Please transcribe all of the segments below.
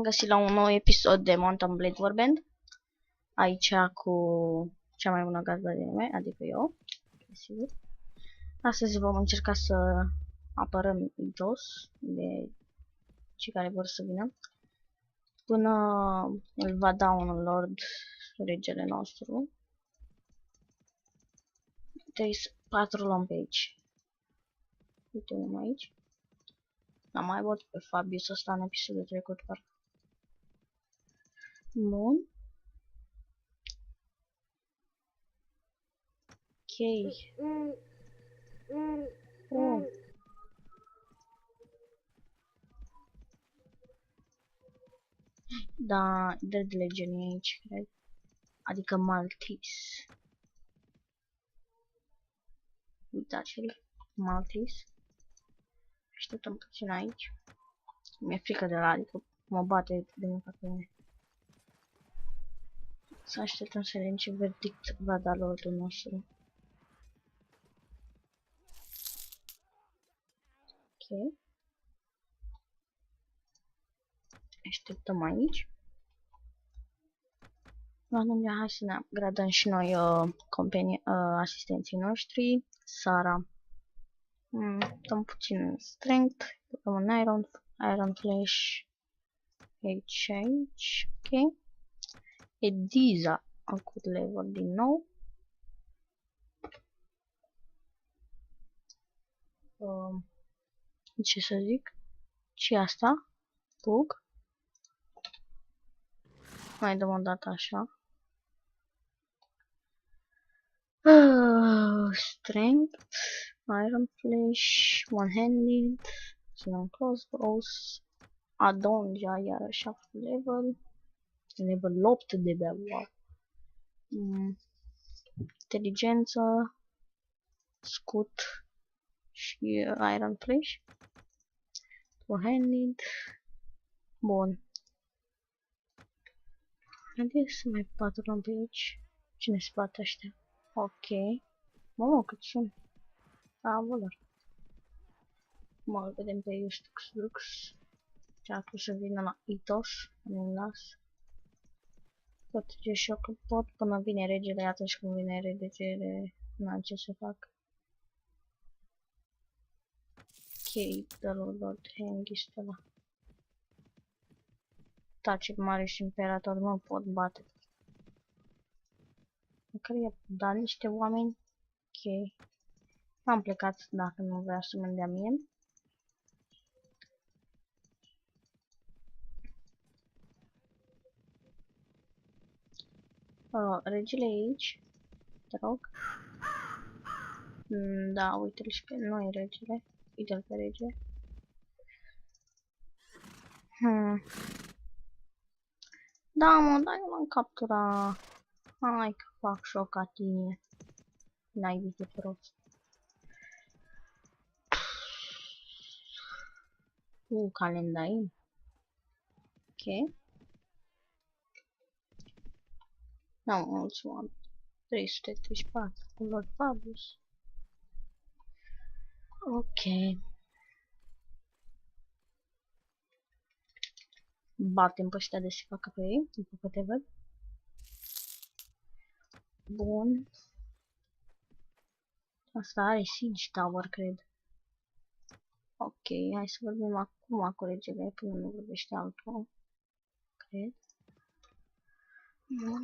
găsit la un nou episod de Mountain Blade Warband. Aici cu cea mai bună gazdă din lume, adică eu, desigur. Astăzi vom încerca să apărăm jos de cei care vor să vină, până îl va da un lord regele nostru. Trebuie să patrulăm pe aici. Uite unul aici. L-am mai văzut pe Fabius ăsta în episodul trecut, parcă. Bun. Ok. Oh. Da, Dead Legend e aici, cred. Adică Maltese. Uitați-l. Maltese. Așteptăm puțin aici. Mi-e frică de la, adică mă bate de mult pe mine. Să așteptăm să vedem ce verdict va da lordul nostru. Ok. Așteptăm aici. Atunci, hai să ne upgradăm și noi asistenții noștri. Sara. Dăm puțin strength. Dăm un iron flash. Aici. Ok. Ediza a făcut level din nou. Ce să zic? Și asta. Bug. Mai dăm o dată așa. Strength. Iron flash. One-handed. Sun crossbows. Adonja iarăși a făcut level. Level 8 de bea. Wow. Inteligență. Scut. Și iron flash. Two-handed. Bun. Haideți să mai patrulăm pe aici. Cine se bate ăștia? Ok. Mamă, cât sunt. Avolor. Mă vedem pe Justux Lux. Cealaltă să vină la Itos. Nu-mi las. Pot ce și eu că pot până vine regele, atunci când vine regele, n-am ce să fac. Ok, dă lui Lord Hengist ăla. Taci mare și imperator, nu pot bate. Măcar i-a dat niște oameni. Ok. Am plecat dacă nu vrea să mă dea mie. Regele aici. Te rog. Da, uite-l și pe noi regele. Uite-l pe regele. Da, mă, dar eu l-am capturat. Hai că fac șoc ca tine. N-ai vite prost. Calendarin. Ok. N-am mulți oameni. 334 cu Lord Fabius. Ok. Batem pe ăștia de se facă pe ei, după câte văd. Bun. Asta are Siege Tower, cred. Ok, hai să vorbim acum cu regele, până nu vorbește altul. Cred. Bun.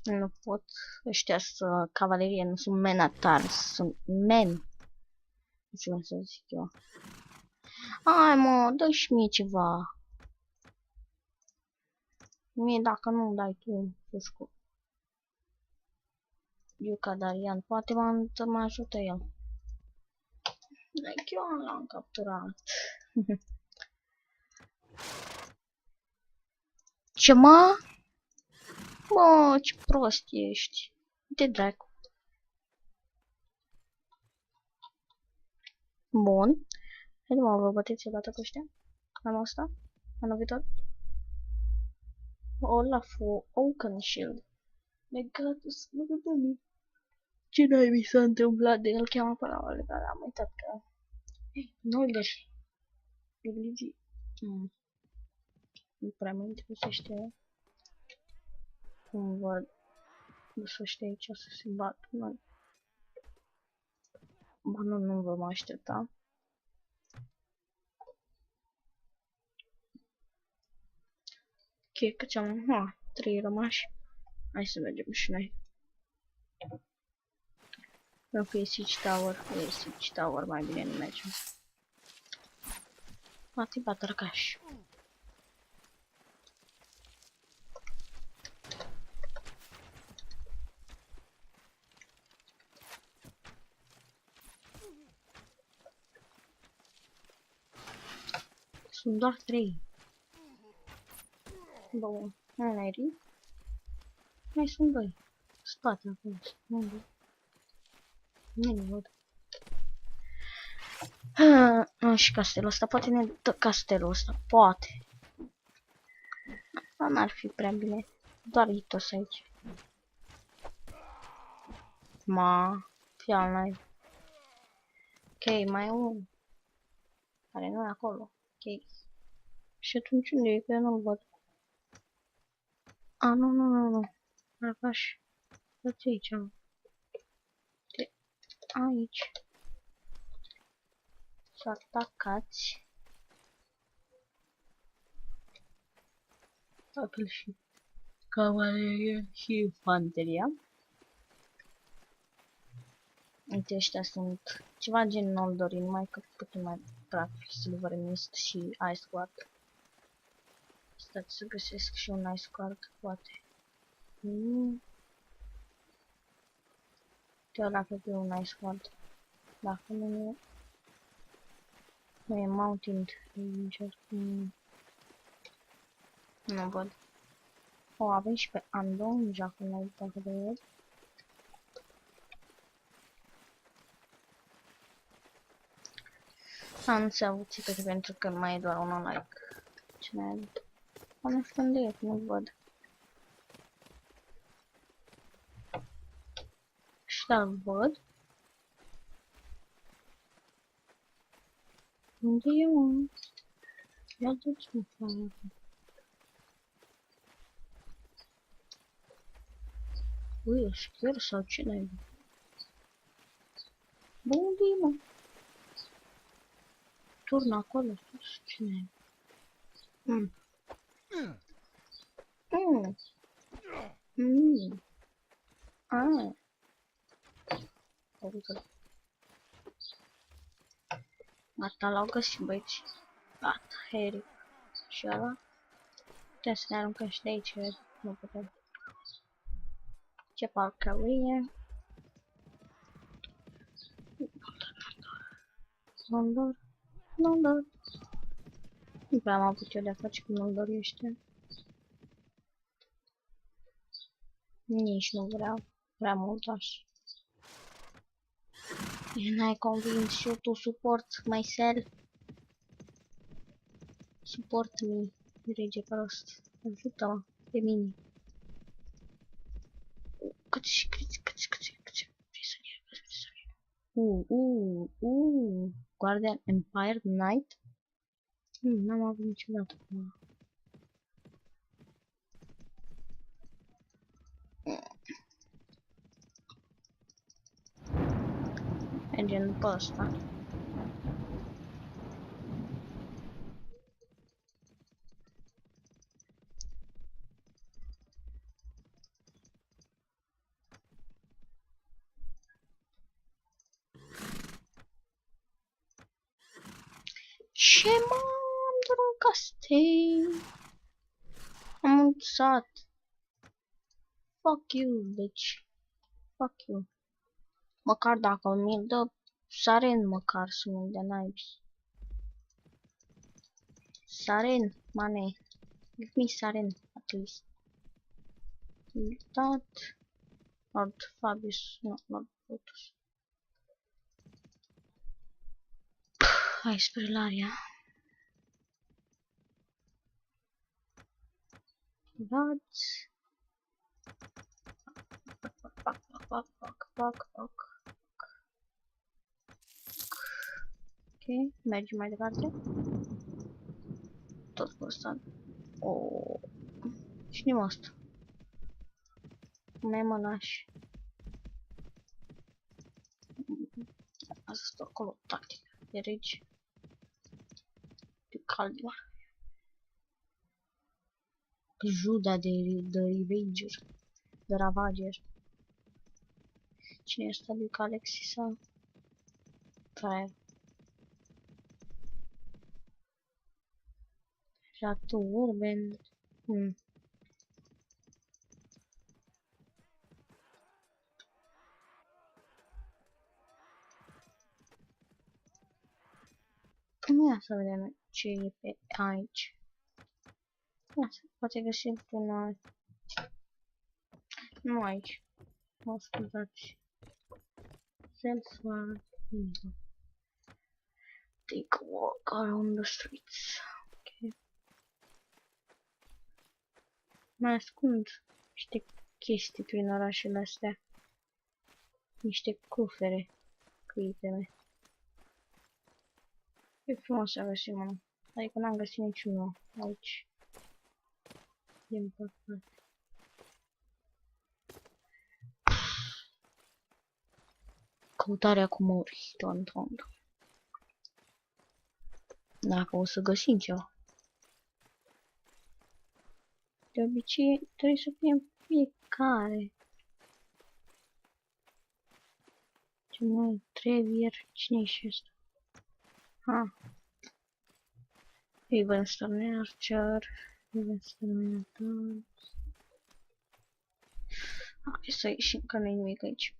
Nu pot. Ăștia sunt cavalerie, nu sunt men-atari, sunt men. Nu știu cum să zic eu. Hai mă, dă-și mie ceva. Mie dacă nu dai tu, pușcu. Iuca Darian, poate mă ajută el. Like eu l-am capturat. Ce mă? Bă, ce prost ești. De dracu. Bun. Haide mă, vă băteți o dată cu ăștia? Anul ăsta? Anul viitor? Olaful Oakenshield. Legatus, nu de mine. Ce n-ai mi s-a întâmplat de el? Cheamă pe la dar am uitat că... Nu-i deși. Religii. Nu prea mă interesește cum văd ăștia aici să se bată. Ba nu vă mai aștepta. Ok, câți am? 3 rămași. Hai să mergem și noi. Dacă e Siege Tower, mai bine nu mergem. Mati batarcaș. Sunt doar 3. Bun, n-ai ri? Mai sunt 2. Spate acolo. Unde? Nu văd. Și castelul ăsta, poate ne dă castelul ăsta, poate. Dar n-ar fi prea bine. Doar Itos aici. Fii al nai. Ok, mai e unul. Care nu e acolo. Ok. Și atunci unde e? Că eu nu-l văd. Nu. Arcaș. Uite aici. Aici. Să atacați. Apel și cavalerie și infanteria. Uite, ăștia sunt ceva gen Noldor, numai că puțin mai practic Silver Mist și Ice Guard. Stați să găsesc și un Ice Guard, poate. Chiar dacă e un Ice Guard. Dacă nu e Mountain Ranger. Nu văd. O avem și pe Andon, dacă nu uit dacă de el. Nu se avuțită pentru că mai e doar un like. Cine are? Nu știu unde e, nu văd. Și da-l văd. Unde e unul? Ia duci-mă, frate. Ui, e șcher sau ce n-ai? Bă, unde e, mă? Turn acolo, sus, ce n-ai? Uite-l. Gata, l-au găsit, băieți. Gata, Harry. Și ăla? Putem să ne aruncăm și de aici, nu putem. Ce parcărie. Noldor. Nu prea am avut eu de-a face cu Noldorii ăștia. Nici nu vreau prea mult așa. N-ai convins you to support myself. Support me, rege prost. Ajută-mă pe mine. Câți. Guardian Empire Knight? N-am avut niciodată. Mergem după ăsta. Ce m-am dat un castel? Am înțat. Fuck you, bitch. Fuck you. Măcar dacă mi-l dă Saren, măcar să mi-l dea naibii. Saren, mane. Give me Saren, at least. That. Lord Fabius, no, Lord Brutus. Hai spre Laria. Dați. Pac. Ok, mergem mai departe. tot cu ăsta. Cine mă ăsta? Mai mă lași. Asta stă acolo, tactic. De regi. De caldimar. Juda de Ravager. De Ravager. Cine este lui Alexis sau? Fraier. Jatu Urban. Ia să vedem ce e pe aici. Ia să poate găsim un alt. Nu aici. Mă scuzați. Self-work. Take a walk around the streets. Ok. Mai ascund niște chestii prin orașele astea. Niște cufere cu iteme. E frumos să găsim unul. Adică n-am găsit niciunul aici. Din păcate. Căutarea cu mori. Ton. Dacă o să găsim ceva. De obicei trebuie să fie în fiecare. Ce mai trebuie? Cine-i și ăsta? Ha. Evanston Archer. Evanston Archer. Hai să ieșim că nu-i nimic aici.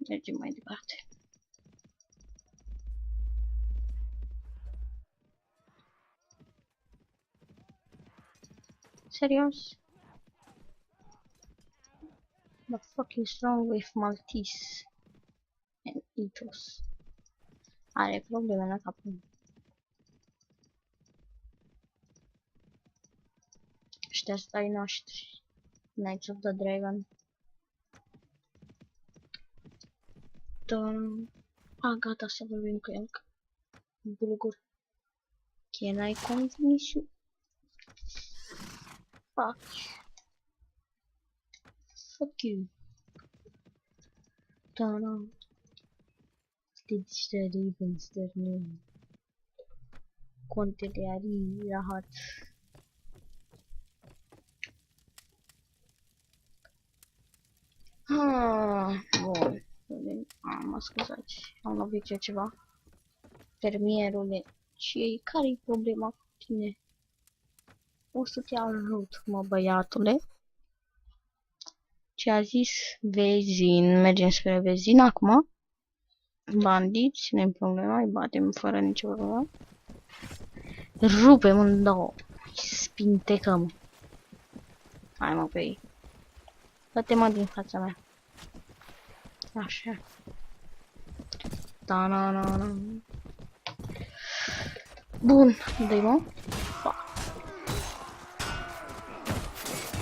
Mergem mai departe. Serios? What the fuck is wrong with Maltese and Ethos? Are probleme la capul. Ăștia sunt ai noștri. Knights of the Dragon. Gata să vorbim cu el. Bulgur. Can I convince you? Fuck you. Stedisteri, Vensterni. Conteleari, rahat. Bun. Mă scuzați. Am lovit eu ceva. Fermierule. Și care-i problema cu tine? O să te ajut, mă, băiatule. Ce a zis Vezin? Mergem spre Vezin acum. Bandiți, nu-i problema, îi batem fără nicio problemă. Rupem în două. Spintecăm. Hai mă pe ei. Dă-te-mă din fața mea. Așa. Ta-na-na-na. Bun, dă-i mă.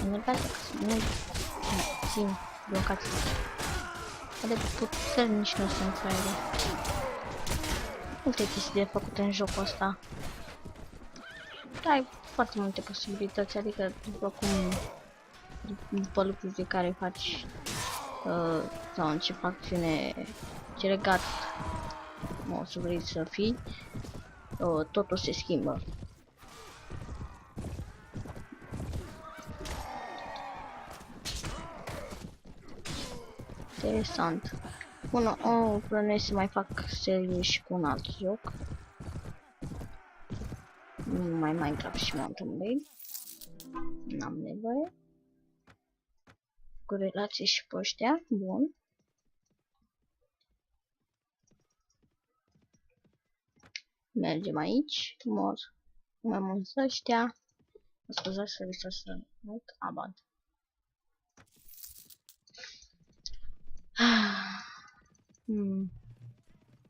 Enervează că sunt mult. Țin, blocați. De puternici nu sunt fraiere. Multe chestii de făcut în jocul ăsta. Ai foarte multe posibilități, adică după lucruri de care faci sau în ce facțiune, ce legat o să vrei să fii, totul se schimbă. Interesant. Bună, plănuiesc să mai fac serii și cu un alt joc. Nu mai Minecraft și Mountain Blade. N-am nevoie. Cu relații și pe ăștia. Bun. Mergem aici. Mor. Mai mulți ăștia. Mă scuzați să vi să mult. Abad.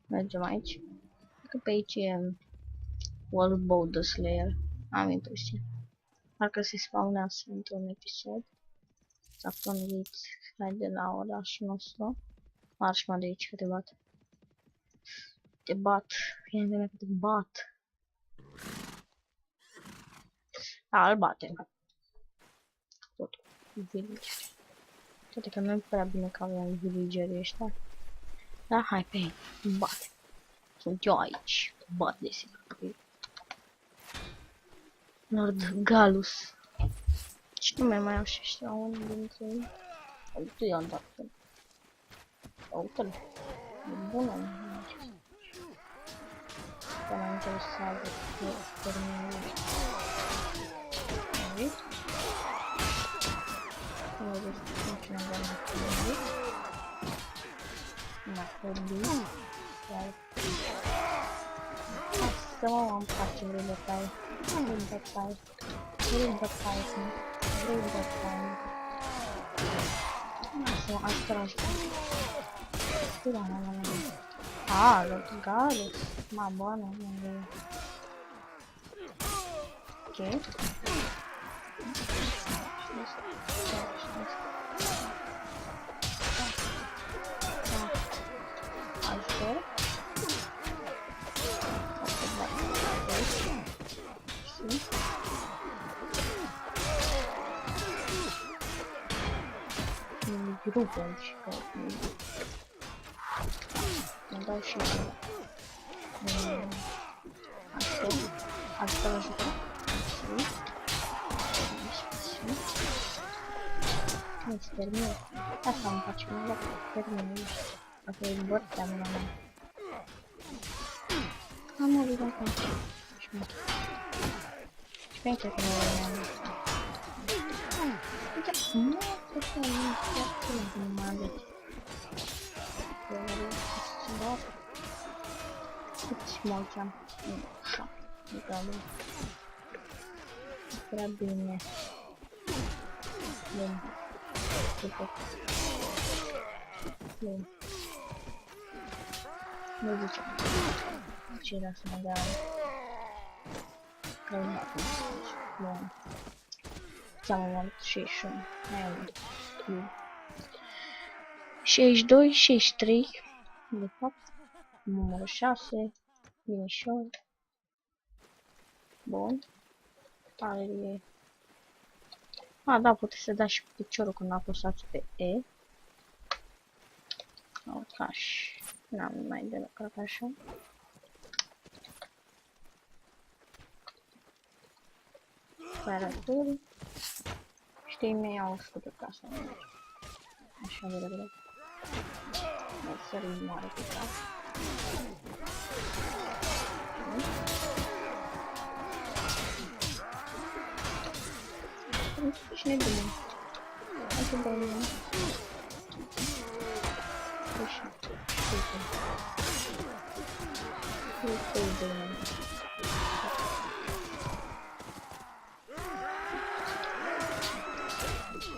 Mergem aici. Că pe aici e World Bow the Slayer. Am impresia. Parcă se spawnează într-un episod. S-a plănuit. Hai de la orașul nostru. Marș mă de aici că te bat. Te bat. Fie de că te bat. Da, îl batem. Tot cu village. Toate că nu e prea bine că avem villagerii ăștia. Da, hai pe ei. Bate. Sunt eu aici. Bat, desigur. Lord Galus. Ce nume mai au și ăștia? Unul dintre ei. Uite, i-am dat. Uite-l. E bună. Că m-am interesat de termenul ăsta. Uite. Nu văd ce n-am dat mai vorbit. Să mă am face vrei bătaie. Vrei bătaie. Vrei bătaie. Vrei bătaie. Lasă-mă, asta la asta. Ah, Lord Galus. Ma bună, unde ok. Ajutor. Grupul aici, că îmi dau și asta ajută. Nu se termină. Asta îmi face un loc, termină. Asta e bărtea mea. Am murit acum. Și pe aici că nu e. Nu, cred că nu e chiar că nu mă aveți. Câți mulți am? Așa, nu prea bine. Prea bine. Bun. Super. Bun. Nu zicem. Ce era să mă dea? Bun. Ți-am luat 61. Mai mult. 62, 63. De fapt. Numărul 6. Minișor. Bun. Tare. A, da, puteți să dați și cu piciorul când apăsați pe E. Caș. N-am mai de la cred așa. Claraturi. Știi, mi iau 100 ca să nu. Așa de repede. Mai sărim mare pe cap. Și ne bine. Hai să dau mine. Așa. Uite. Uite de mine.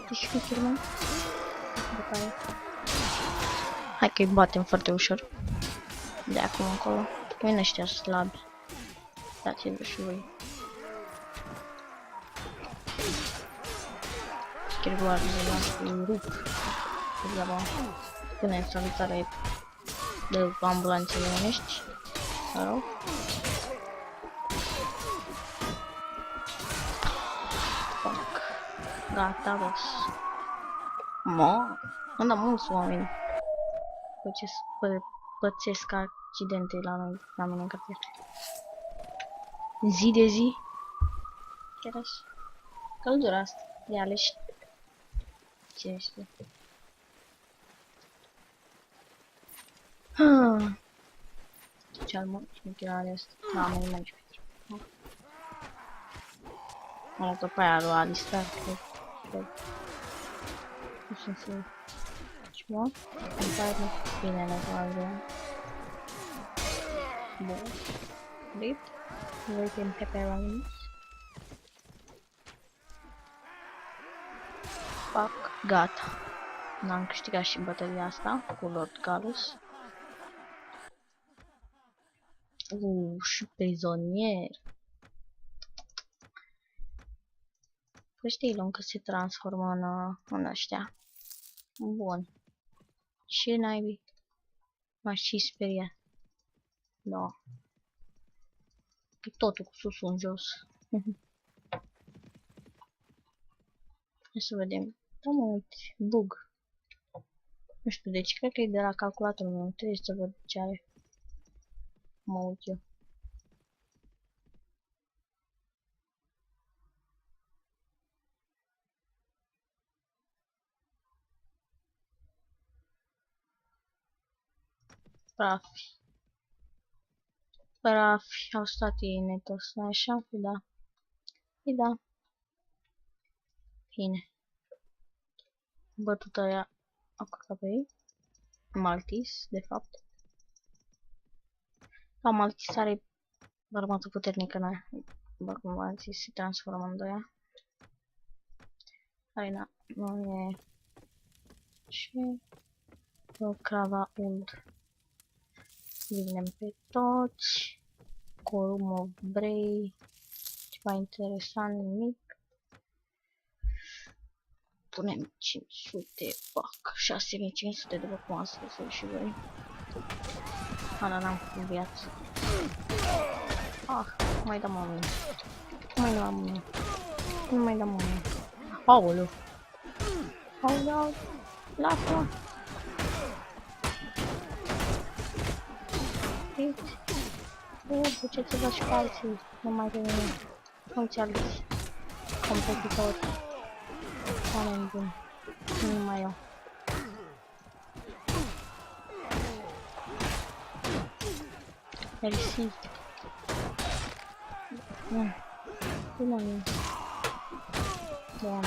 Deci șmecher, mă. După aia. Hai că-i batem foarte ușor. De acum încolo. Vin ăștia slabi. Dați-vă și voi. Chiar de la rup. Degeaba. Până în salutare de ambulanțele omenești. Mă rog. Fuck. Gata, boss. Mă, am mulți oameni. Pățesc accidente la noi, la mine în cartier. Zi de zi. Chiar așa. Căldura asta. De aleși. Ce este? Ce-al mă? Șmecherare asta. Da, mai mai șmecher. Mă, că pe aia a distrag, cred. Nu sunt sigur. Ce mă? Îmi pare bine, nu vreau. Bun. Rip. Waiting pepperonis. Fuck. Gata. N-am câștigat și bătălia asta cu Lord Galus. Și prizonier. Că știi, încă se transformă în ăștia. Bun. Ce naibii? M-aș și speria. Da. E totul cu sus în jos. Hai să vedem. Da, mă, uite, bug. Nu știu de ce, cred că e de la calculatorul meu. Trebuie să văd ce are. Mă uit eu. Prafi. Prafi. Au stat ei netul ăsta, așa? Păi da. Păi da. Bine. Bătută aia. Au căcat pe ei. Maltis, de fapt. La Maltis are armată puternică în aia. Bă, cum Maltis se transformă în doia. Arena nu e... Și... Crava uld. Vinem pe toți. Corum of Bray. Ceva interesant, nimic. Punem 500, pac, 6500 după cum ați văzut și voi. Ala, n-am făcut viață. Ah, mai dăm o mie. Mai dăm o mie. Nu mai dăm o mie. Aoleu. Aoleu. Lasă-mă. Uite. Duceți-vă și pe alții. Nu mai pe mine. Nu-ți alți competitori. Oameni buni. Nu numai eu. Mersi. Bun. Bun. Bun.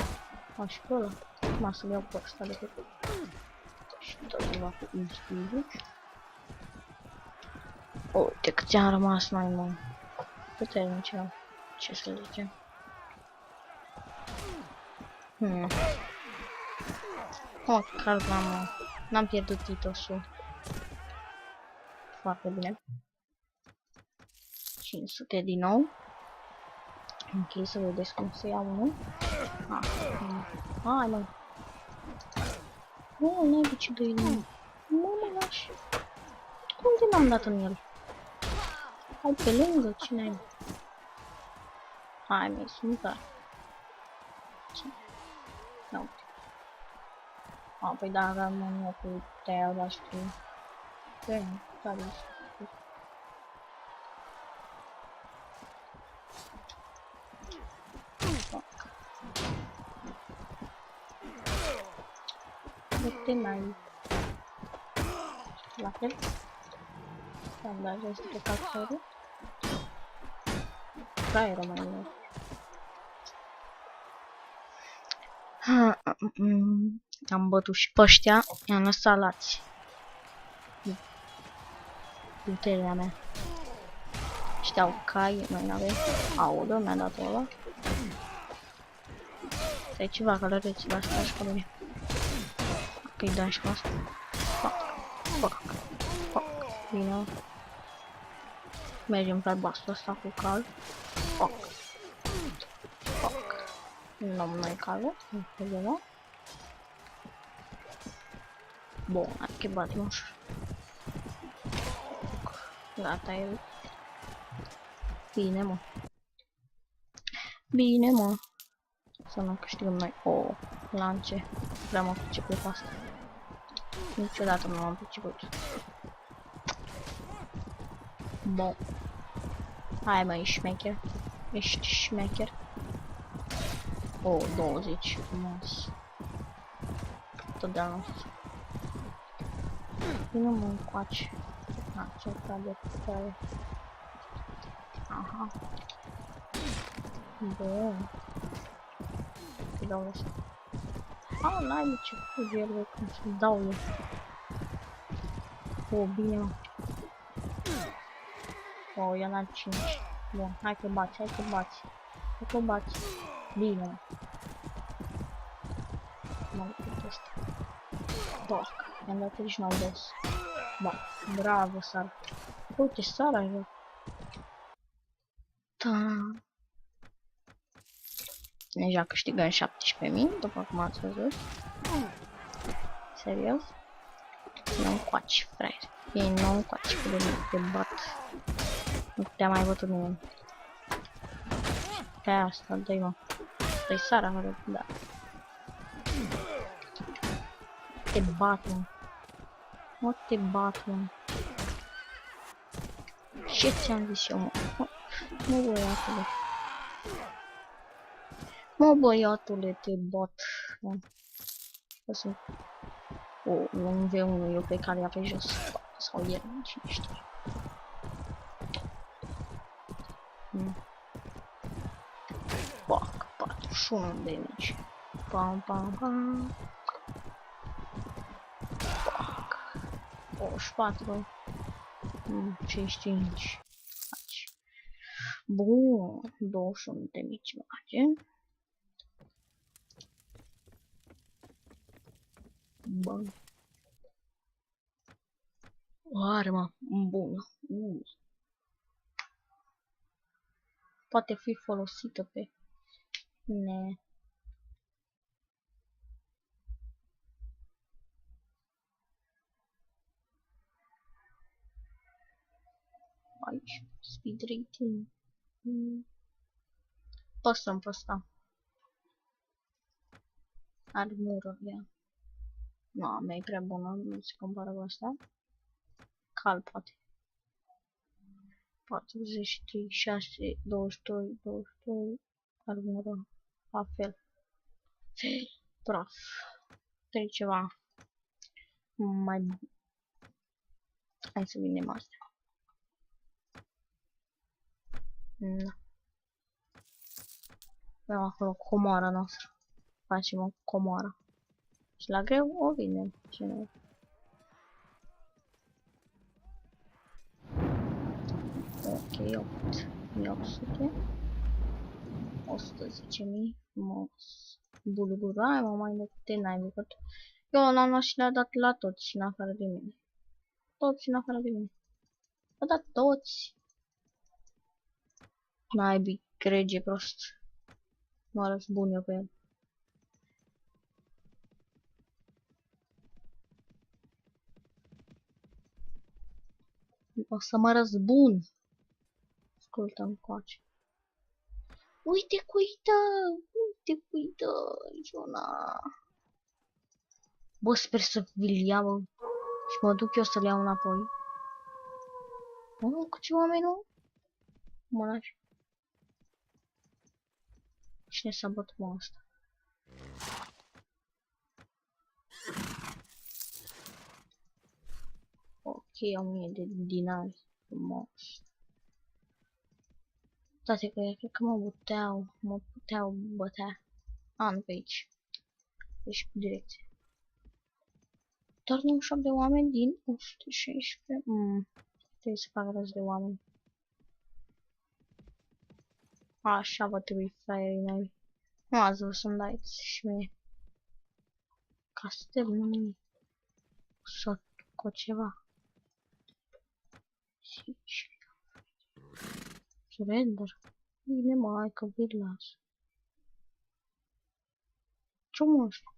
Așa pe ăla. Acum să-l iau pe ăsta de pe... Și tot ceva cu inspirici. Uite cât ți-am rămas mai mult. Puternici au. Ce să zicem. Măcar n-am pierdut titosul. Foarte bine. 500 din nou. Ok, să vedeți cum se ia unul. Hai, mă. Nu, n-ai de ce doi nu. Mă lași. Cum de m-am dat în el? Hai pe lângă, cine ai? Hai, măi, sunt tare. Ce? Nu. Păi da, aveam mâine cu te-ai dat știu. Bine, tare. Uite mai la fel. Am dat jos de calcerul. Fraieră mai mult. Am bătut și pe ăștia, i-am lăsat lați. Puterea mea. Știau cai, noi n-avem. Aoleu, mi-a dat ăla. Stai ceva călăreți la asta și pe mine. Că-i dăm și cu asta. Fuck. Bine. Mergem pe bastul ăsta cu cal. Fuck. Nu am noi calul, nu problema. Bun, hai că batem ușor. Gata, e... Bine, mă. Bine, mă. Să nu câștigăm noi. O, lance. Vreau mă priceput pe asta. Niciodată nu m-am priceput. Bun. Hai, mă, ești șmecher. Ești șmecher. O, 20. Frumos. Totdeauna. Nu mă încoace. Ce de putere. Aha. Bun. Îi dau ăsta. N-ai de ce fugi el, cum să-l dau eu. O, bine, mă. O, eu n-am 5. Bun, hai că bați. Bine, mă. M-am lupit ăsta. Doc, i-am dat 39 dos. Ba, bravo, Sara. Uite, Sara e. Da. Deja câștigăm 17.000, după cum ați văzut. Serios? Nu încoace, fraier. Ei nu încoace, că de mine te bat. Nu te-a mai bătut nimeni. Pe asta, dă-i mă. Dă-i Sara, da. te bat, mă. Mă, te bat, mă. Ce ți-am zis eu, mă? Mă, băiatule. Mă, băiatule, te bat. O, un V1, eu pe care pe jos. Sau el, cine știe. Pac, 41 de mici. Pam, pam, pam. Pac. 84. 55. Bun, 21 de mici merge. Bun. O armă bună. Poate fi folosită pe... Ne. Aici. Speed rating. Păstrăm pe ăsta. Armură, ia. Nu, mea e prea bună, nu se compară cu asta. Cal, poate. 43, 6, 22, 22. Armură. La fel. Praf. Trebuie ceva mai bun. Hai să vindem asta. Da. Avem acolo comoara noastră. Facem o comoară. Și la greu o vindem. Ce nu? Ok, 8800. 110.000. Frumos. Bulgurai, mă, mai de n-ai bucat. Eu l-am luat și le-a dat la toți, în afară de mine. Toți în afară de mine. A dat toți. N-ai crege prost. Mă arăt bun eu pe el. O să mă răzbun. Ascultă-mi coace. Uite cuită! Uite cuită! Iona! Bă, sper să vi-l iau și mă duc eu să-l iau înapoi. Cu ce oameni, nu? Mă lași. Cine s-a bătut mă asta? Ok, 1000 de dinari. Frumos. Toate că cred că mă puteau bătea. Nu pe aici. Deci cu direcție. Doar 98 de oameni din 116. Trebuie să fac răz de oameni. Așa vă trebuie fraierii mei. Nu ați vrut să-mi dați și mie. Castel, nu nimic. Să cu ceva. Surrender. Bine mă, hai că vi-l las. Ce mă știu?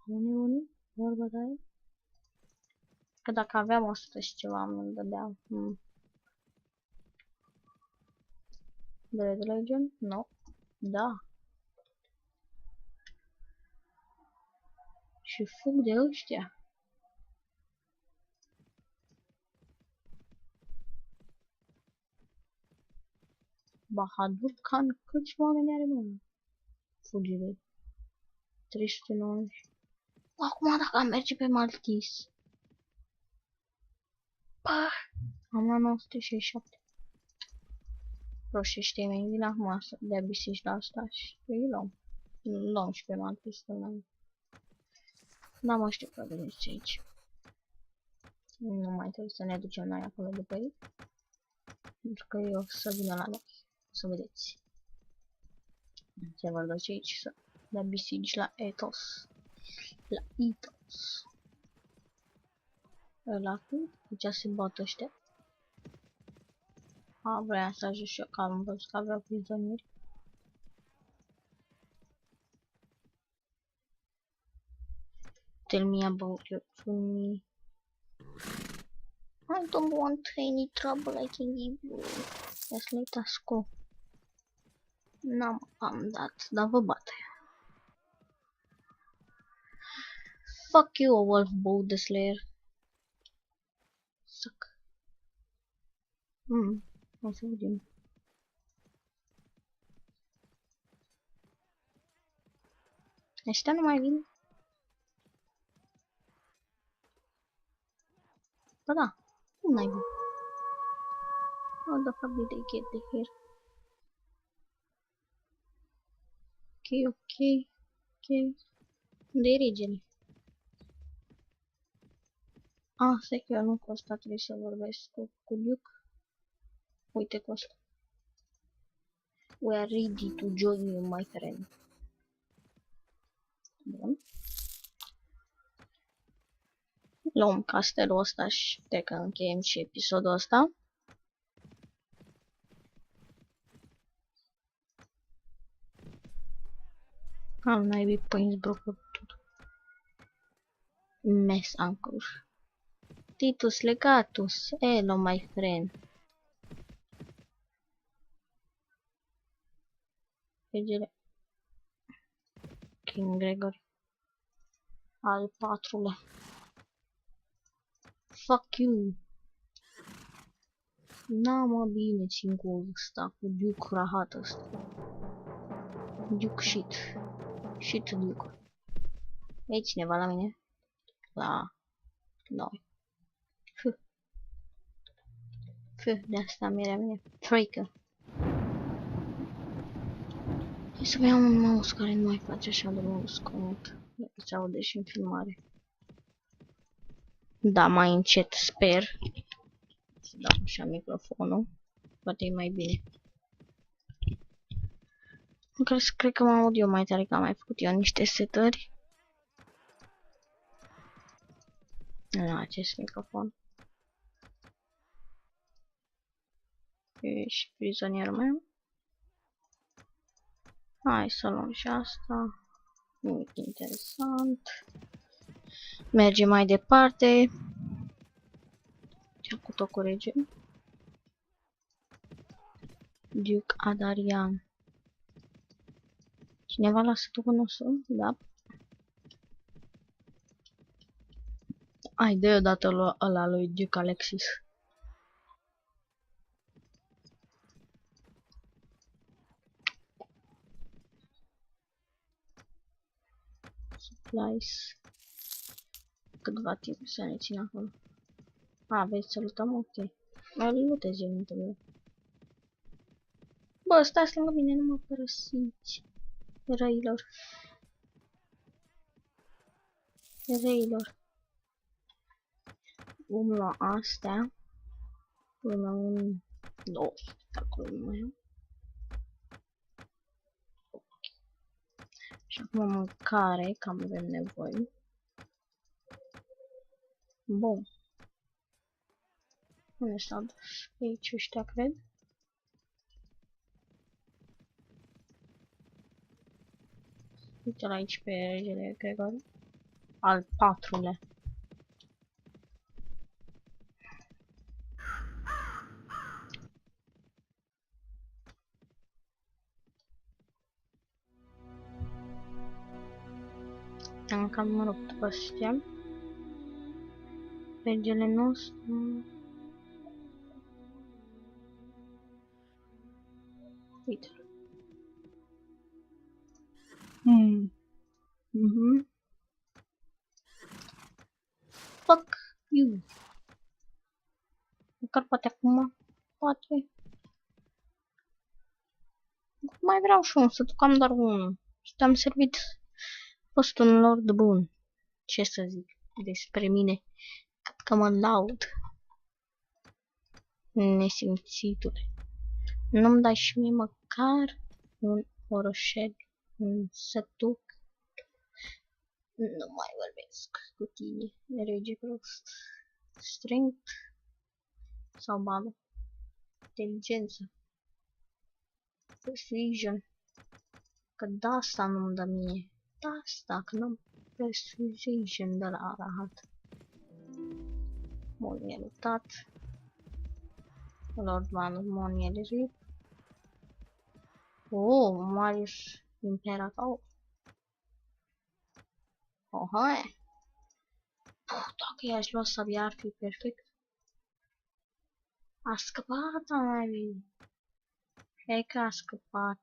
Unii? Vorba de aia? Că dacă aveam 100 și ceva, îmi dădeam. The Red Legion? No. Da. Și fug de ăștia. Bahadur Khan, câți oameni are, mă? Fugire. 390. Acum dacă am merge pe Maltis. Am la 967. Roșește mei, vin acum să dea bisici la asta și îi luăm și pe Maltis. Da, mă știu că veniți aici. Nu mai trebuie să ne ducem noi acolo după ei. Pentru că eu o să vină la noi. Să vedeți. Se vor duce aici să dea bisici la Ethos. La Ethos. Ăla cu? Deci se bat ăștia. Vreau să ajung și eu că am văzut că aveau prizonieri. Tell me about your funny. I don't want any trouble I can give you. Let's let us go. N-am dat, dar vă bate. Fuck you, Wolf Bow the Slayer. Suck. Hai să vedem. Ăștia nu mai vin? Ba da, cum n-ai vin? What the fuck did they get here? Ok. Unde e regele? Stai că eu nu cu ăsta trebuie să vorbesc cu Duke. Uite cu ăsta. We are ready to join you, my friend. Bun. Luăm castelul ăsta și cred că încheiem și episodul ăsta. Am naibii păinți brocuri tot. Mess anchor. Titus legatus. Hello, my friend. Regele. King Gregory. Al patrulea. Fuck you. Na, mă, bine, țin cu ăsta, cu Duke rahat ăsta. Duke shit. Shit Duke. E cineva la mine? La noi. De asta mi-era mine. Freaker. Hai să iau un mouse care nu mai face așa de mult zgomot. Se aude și în filmare. Da, mai încet, sper. Să dau așa microfonul. Poate e mai bine. Cred că mă aud eu mai tare, că am mai făcut eu niște setări la acest microfon. E și prizonierul meu. Hai să luăm și asta. Nimic interesant. Mergem mai departe. Ce-a cu cu rege? Duke Adarian. Cineva la satul nostru? Da. Ai, dă-i odată ăla lui Duke Alexis. Supplies. Câtva timp să ne țin acolo. Vezi să lutăm? Ok. Îl lutezi eu, nu trebuie. Bă, stați lângă mine, nu mă părăsiți. Răilor. Vom lua astea. Până un... 2. Acolo nu mai am. Și acum mâncare, cam avem nevoie. Bun. Unde s-au dus? Aici ăștia, cred. Uite-l aici pe regele Gregory. Al patrulea. Am cam rupt ăstea. Regele nostru. Uite. Fuck you. Măcar poate acum. Poate. Mai vreau și unul, să ducam doar unul. Și te-am servit. Fost un lord bun. Ce să zic despre mine? Cred că mă laud. Nesimțitule. Nu-mi dai și mie măcar un orășel, un sătuc. Nu mai vorbesc cu tine. Rege prost. Strength sau bană. Inteligență. Persuasion. Că de asta nu-mi dă mie. De asta, că n-am persuasion de la arahat. Bun, e luptat. Lord Mon e rip. Marius Imperator. Oh, hai. Dacă i-aș lua sabia ar fi perfect. A scăpat, mai. E că a scăpat.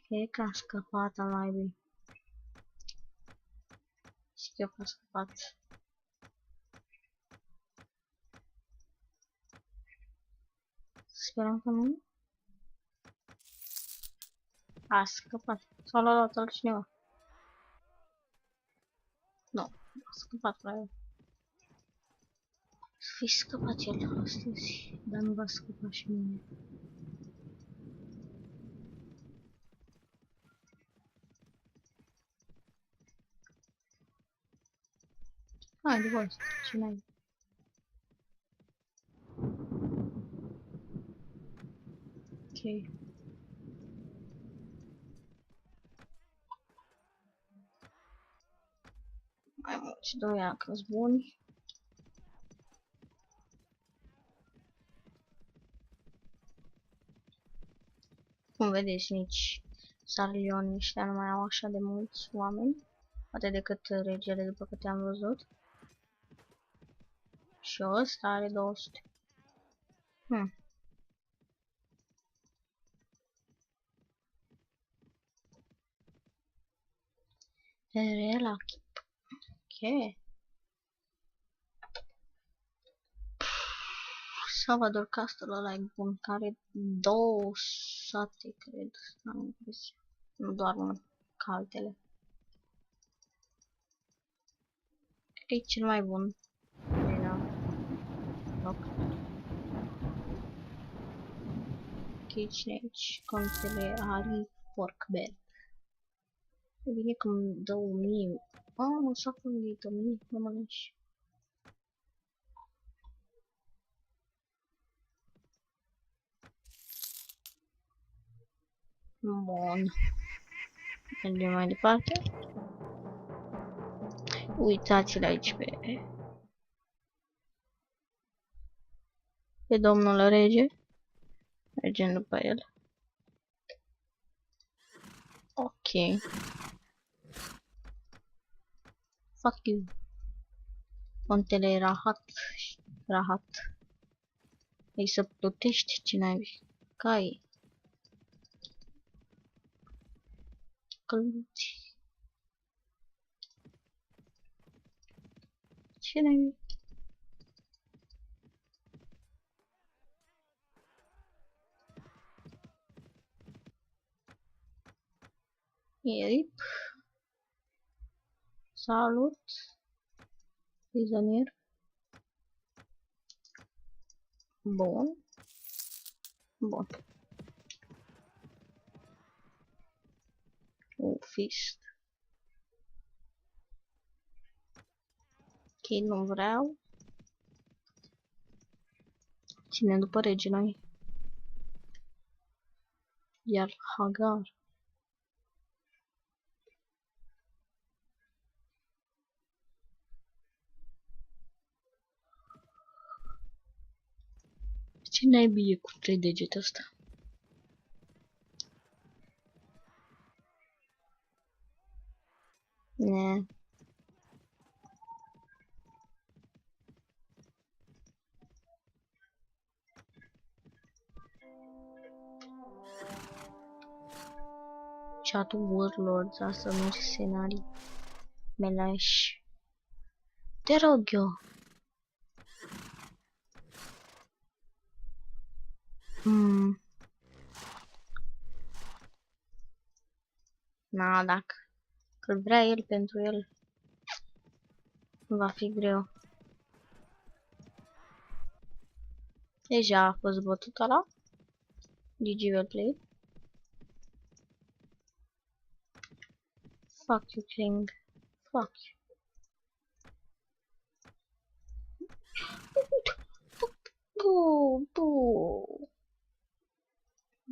E că a scăpat, mai. Știu că a scăpat. Sperăm că nu. A scăpat. S-a luat altcineva. Nu, a scăpat, frate. Să fi scăpat el astăzi, dar nu va scăpa și mine. Hai, de vorbă, ce n-ai. Ok. Mai mulți doi acăs buni. Cum vedeți, nici sarlionii ăștia nu mai au așa de mulți oameni. Poate decât regele, după câte am văzut. Și ăsta are 200. Relax. Ok. Salvador Castle ăla e bun, care două sate, cred. Am impresia. Nu doar unul, ca altele. Cred că e cel mai bun. Kitchenage, contele Ari Porkbell. E bine că îmi dă 1000. Nu s-a fundit 1000, nu mă leși. Bun. Mergem mai departe. Uitați-l aici pe domnul rege. Mergem după el. Ok. Fuck you. Contele Rahat. Ei să plutești, ce n-ai. Cai. Căluți. Ce n-ai. Rip. Salut. Prizonier. Bun. Bun. Fist. Ok, nu vreau. Ține după rege noi. Iar Hagar. Ce naibii e cu 3 degete ăsta? Ne. Chatul Warlords, asta nu ce scenarii. Meleș. Te rog eu. Na, dacă îl vrea el pentru el, va fi greu. Deja a fost bătut ăla. GG well played. Fuck you, King. Fuck you.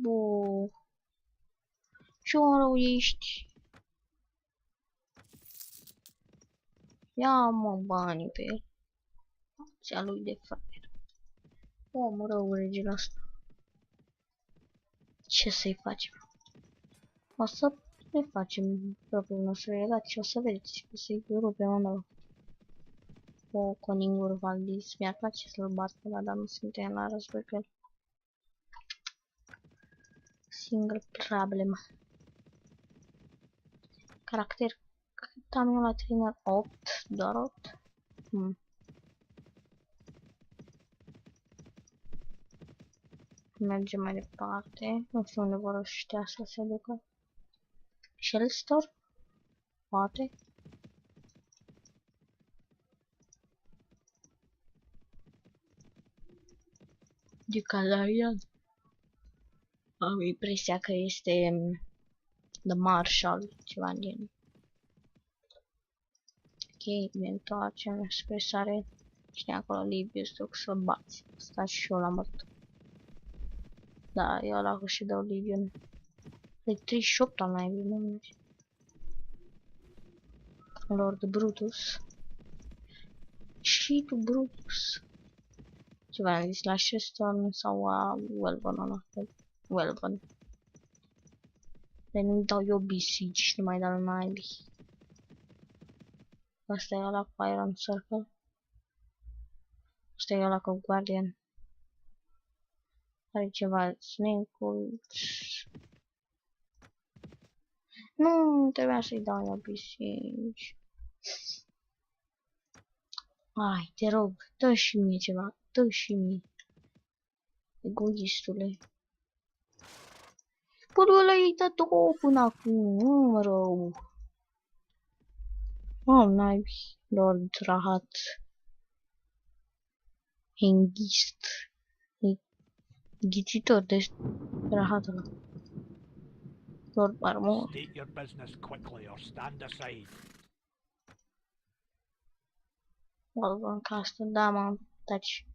Bu. Ce rău ești? Ia mă banii pe el. Ția lui de fraier. Om rău regele ăsta. Ce să-i facem? O să Ne facem propriul nostru regat și o să vedeți că să-i rupe undeva. O Coningur Valdis. Mi-ar place să-l bat pe ăla, dar nu suntem la război cu el. Single problem. Caracter. Cât am eu la trainer? 8. Doar 8? Mergem mai departe. Nu știu unde vor ăștia să se ducă. Shell Store? Poate. De Calarian. Am impresia că este The Marshall, ceva din. Ok, ne întoarcem spre sare. Cine acolo, Livius, duc să bați. Stați și eu la mort. Da, eu la și dau Livion. De 38 am mai bine. Lord Brutus. Și tu Brutus. Ce v-am zis la Sheston sau a Welvon, ăla. Welvon. De nu-mi dau eu bisici și nu mai dau naibii. Asta e ăla cu Iron Circle. Asta e ăla cu Guardian. Are ceva Snake-ul. Nu, trebuia să-i dau eu bisici. Ai, te rog, dă și mie ceva. Dă și mie. Egoistule. Păi ăla i-ai dat două până acum, nu rău. Oh, naibii. Lord Rahat. Hengist. Ghicitor de Rahat ăla. Lord Barmore. State your business quickly or stand aside. Walvern Castle, da, m-am taci.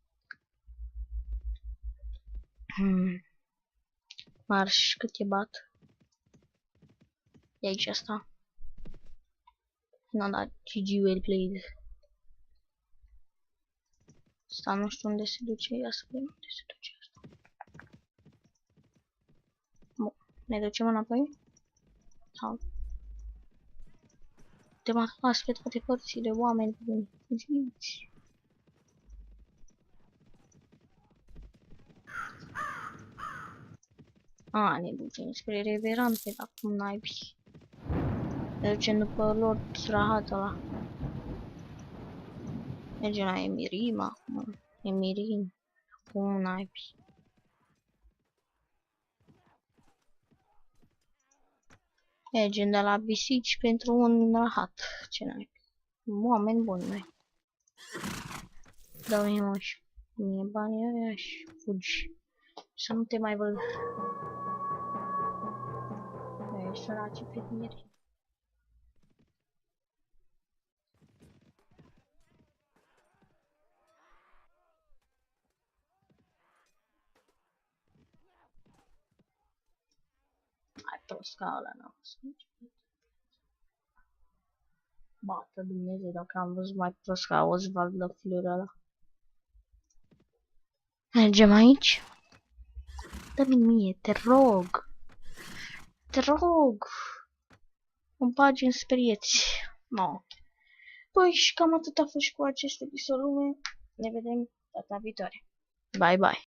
Marș, cât e bat? E aici asta. Nu, da, GG well played. Asta nu știu unde se duce, ia să vedem unde se duce asta. Bun, ne ducem înapoi? Sau? Te-am atras pe toate părțile, oameni buni. Zici. A, ne ducem spre Reverante, dar cum naibii. Ne ducem după Lord Rahat ăla. Mergem la Emirim acum. Emirim. Cum naibii. Mergem de la bisici pentru un rahat. Ce naibii. Oameni buni, noi. Dă-mi mă și mie banii ăia și fugi. Să nu te mai văd. Ești săraci pe tine. Hai prost ca ăla n-am văzut. Bată Dumnezeu dacă am văzut mai prost ca Oswald la Fleur ăla. Mergem aici? Dă-mi mie, te rog. Te rog. Îmi bagi în sperieți. No. Păi și cam atât a fost cu acest episod lume. Ne vedem data viitoare. Bye bye.